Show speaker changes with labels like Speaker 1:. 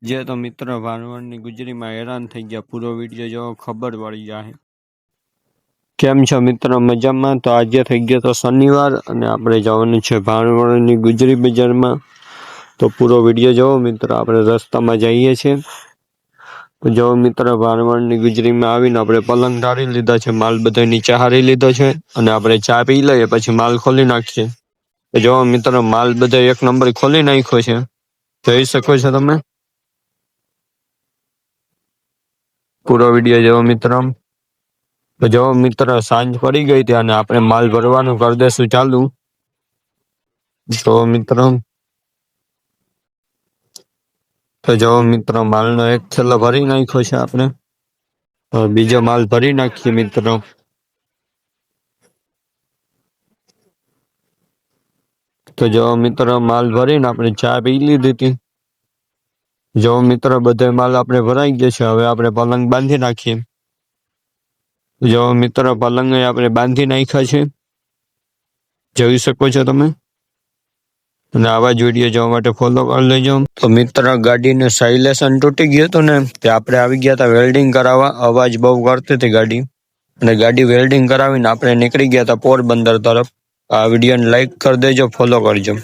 Speaker 1: જે તો મિત્ર વારવારની ગુજરીમાં હેરાન થઈ ગયા. પૂરો વિડીયો જોવો, ખબર પડી જાય. કેમ છો મિત્ર? મજામાં? તો આજે થઈ ગયો તો શનિવાર અને આપણે જવાનું છે ભાણવડની ગુજરી બજારમાં. તો પૂરો વિડીયો જોવો મિત્ર. આપણે રસ્તામાં જઈએ છીએ તો જો મિત્ર ભાણવડની ગુજરીમાં આવીને આપણે પલંગ ધારી લીધા છે, માલ બધો નીચે હારી લીધો છે અને આપણે ચા પી લઈએ પછી માલ ખોલી નાખીએ. તો જો મિત્ર માલ બધો એક નંબર ખોલી નાખ્યો છે, જોઈ શકો છો તમે. પૂરો વિડીયો જોવો મિત્ર. તો જો મિત્ર સાંજ પડી ગઈ હતી અને આપણે માલ ભરવાનું કરી દેશું ચાલુ. તો મિત્ર જો મિત્ર માલનો એક થેલો ભરી નાખ્યો છે આપણે. બીજો માલ ભરી નાખીએ મિત્ર. તો જો મિત્ર માલ ભરીને આપણે ચા પી લીધી હતી. જો મિત્ર બધો માલ આપણે ભરાઈ ગયો છે. હવે આપણે પલંગ બાંધી નાખીએ. જો મિત્ર પલંગ આપણે બાંધી નાખ્યા છે, જોઈ શકો છો તમે. અને આવા જ વિડીયો જોવા માટે ફોલો કરી લેજો. તો મિત્ર ગાડીનું સાયલેન્સર તૂટી ગયું હતું ને, તે આપણે આવી ગયા હતા વેલ્ડિંગ કરાવવા. અવાજ બહુ કરતી હતી ગાડી, અને ગાડી વેલ્ડિંગ કરાવીને આપણે નીકળી ગયા હતા પોરબંદર તરફ. આ વિડીયોને લાઈક કરી દેજો, ફોલો કરજો.